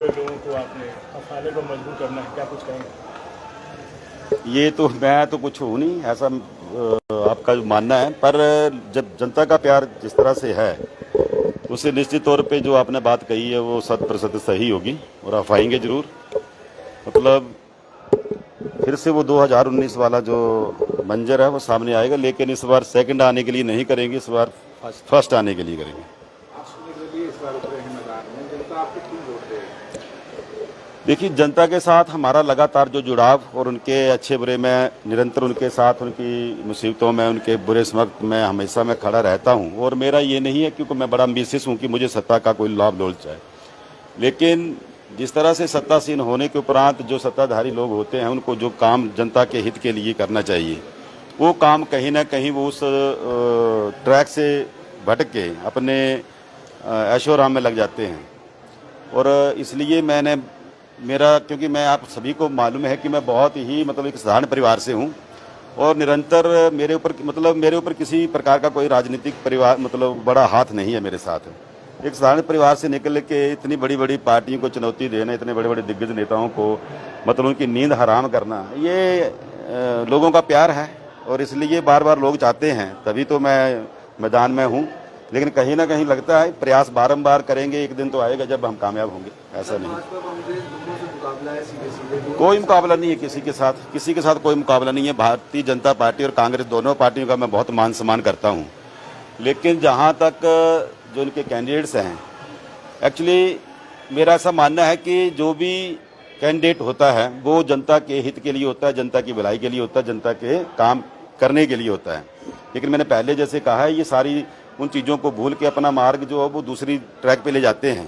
लोगों को आपने अफवाह को मजबूर करना है, क्या कुछ कहेंगे? ये तो मैं तो कुछ हूँ नहीं ऐसा आपका जो मानना है, पर जब जनता का प्यार जिस तरह से है उसे निश्चित तौर पे जो आपने बात कही है वो 100% सही होगी और आप आएंगे जरूर। मतलब फिर से वो 2019 वाला जो मंजर है वो सामने आएगा, लेकिन इस बार सेकंड आने के लिए नहीं करेंगे, इस बार फर्स्ट आने के लिए करेंगे। देखिए, जनता के साथ हमारा लगातार जो जुड़ाव और उनके अच्छे बुरे में निरंतर उनके साथ, उनकी मुसीबतों में, उनके बुरे वक्त में हमेशा मैं खड़ा रहता हूं। और मेरा ये नहीं है क्योंकि मैं बड़ा एम्बिशियस हूं कि मुझे सत्ता का कोई लाभ लोलच है, लेकिन जिस तरह से सत्तासीन होने के उपरांत जो सत्ताधारी लोग होते हैं उनको जो काम जनता के हित के लिए करना चाहिए वो काम कहीं ना कहीं वो उस ट्रैक से भटक के अपने ऐशो आराम में लग जाते हैं। और इसलिए क्योंकि मैं आप सभी को मालूम है कि मैं बहुत ही एक साधारण परिवार से हूं और निरंतर मेरे ऊपर किसी प्रकार का कोई राजनीतिक परिवार बड़ा हाथ नहीं है मेरे साथ। एक साधारण परिवार से निकल के इतनी बड़ी बड़ी पार्टियों को चुनौती देना, इतने बड़े बड़े दिग्गज नेताओं को उनकी नींद हराम करना, ये लोगों का प्यार है और इसलिए बार बार लोग चाहते हैं, तभी तो मैं मैदान में हूँ। लेकिन कहीं ना कहीं लगता है प्रयास बारंबार करेंगे, एक दिन तो आएगा जब हम कामयाब होंगे। ऐसा नहीं, कोई मुकाबला नहीं है किसी के साथ कोई मुकाबला नहीं है। भारतीय जनता पार्टी और कांग्रेस दोनों पार्टियों का मैं बहुत मान सम्मान करता हूँ, लेकिन जहाँ तक जो उनके कैंडिडेट्स हैं, एक्चुअली मेरा ऐसा मानना है कि जो भी कैंडिडेट होता है वो जनता के हित के लिए होता है, जनता की भलाई के लिए होता है, जनता के काम करने के लिए होता है। लेकिन मैंने पहले जैसे कहा है, ये सारी उन चीज़ों को भूल के अपना मार्ग जो है वो दूसरी ट्रैक पे ले जाते हैं।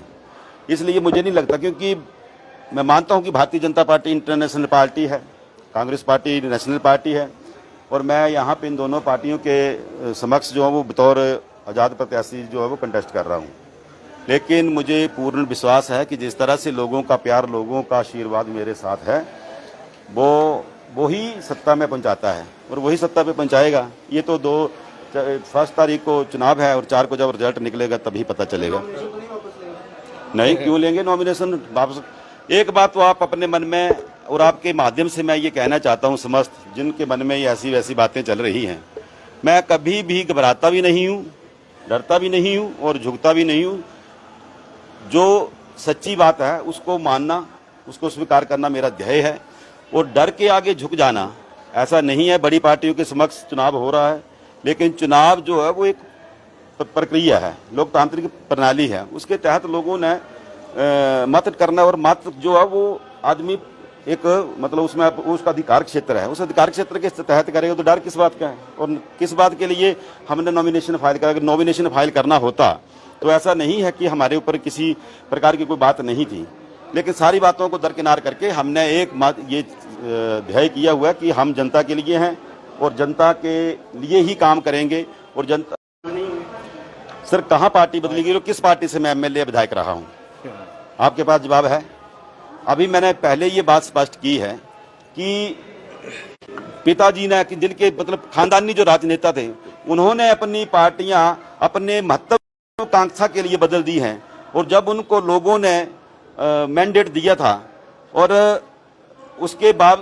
इसलिए मुझे नहीं लगता, क्योंकि मैं मानता हूं कि Bharatiya Janata party international party है, कांग्रेस पार्टी नेशनल पार्टी है, और मैं यहाँ पे इन दोनों पार्टियों के समक्ष जो है वो बतौर आज़ाद प्रत्याशी जो है वो कंटेस्ट कर रहा हूँ। लेकिन मुझे पूर्ण विश्वास है कि जिस तरह से लोगों का प्यार, लोगों का आशीर्वाद मेरे साथ है, वो ही सत्ता में पहुँचाता है और वही सत्ता पे पहुँचाएगा। ये तो 1 तारीख को चुनाव है और 4 को जब रिजल्ट निकलेगा तभी पता चलेगा। नहीं, क्यों लेंगे नॉमिनेशन वापस? एक बात तो आप अपने मन में, और आपके माध्यम से मैं ये कहना चाहता हूँ समस्त जिनके मन में ये ऐसी वैसी बातें चल रही हैं, मैं कभी भी घबराता भी नहीं हूँ, डरता भी नहीं हूँ और झुकता भी नहीं हूँ। जो सच्ची बात है उसको मानना, उसको स्वीकार करना मेरा ध्येय है, और डर के आगे झुक जाना ऐसा नहीं है। बड़ी पार्टियों के समक्ष चुनाव हो रहा है, लेकिन चुनाव जो है वो एक प्रक्रिया है, लोकतांत्रिक प्रणाली है, उसके तहत लोगों ने मत करना, और मत जो है वो आदमी एक उसमें उसका अधिकार क्षेत्र है, उस अधिकार क्षेत्र के तहत करेगा, तो डर किस बात का है? और किस बात के लिए हमने नॉमिनेशन फाइल करा? अगर नॉमिनेशन फाइल करना होता तो ऐसा नहीं है कि हमारे ऊपर किसी प्रकार की कोई बात नहीं थी, लेकिन सारी बातों को दरकिनार करके हमने ये ध्येय किया हुआ है कि हम जनता के लिए हैं और जनता के लिए ही काम करेंगे। और जनता सर कहाँ पार्टी बदलेगी और किस पार्टी से मैं एमएलए विधायक रहा हूँ? आपके पास जवाब है? अभी मैंने पहले ये बात स्पष्ट की है कि पिताजी ने, कि जिनके खानदानी जो राजनेता थे, उन्होंने अपनी पार्टियां अपने महत्वाकांक्षा के लिए बदल दी हैं, और जब उनको लोगों ने मैंडेट दिया था और उसके बाद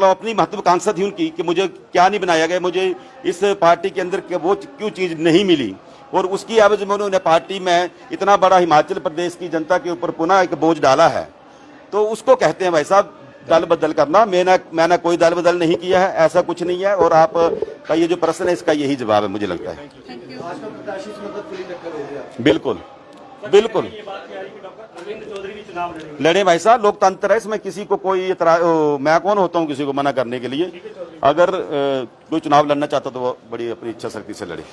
अपनी महत्वाकांक्षा थी उनकी कि मुझे क्या नहीं बनाया गया, मुझे इस पार्टी के अंदर वो क्यों चीज नहीं मिली, और उसकी एवज में उन्होंने पार्टी में इतना बड़ा हिमाचल प्रदेश की जनता के ऊपर पुनः एक बोझ डाला है, तो उसको कहते हैं भाई साहब दल बदल करना। मैंने कोई दल बदल नहीं किया है, ऐसा कुछ नहीं है। और आप का ये जो प्रश्न है इसका यही जवाब है, मुझे लगता है। बिल्कुल बिल्कुल लड़े भाई साहब, लोकतंत्र है, इसमें किसी को कोई मैं कौन होता हूँ किसी को मना करने के लिए? अगर कोई चुनाव लड़ना चाहता तो वो बड़ी अपनी इच्छा शक्ति से लड़े।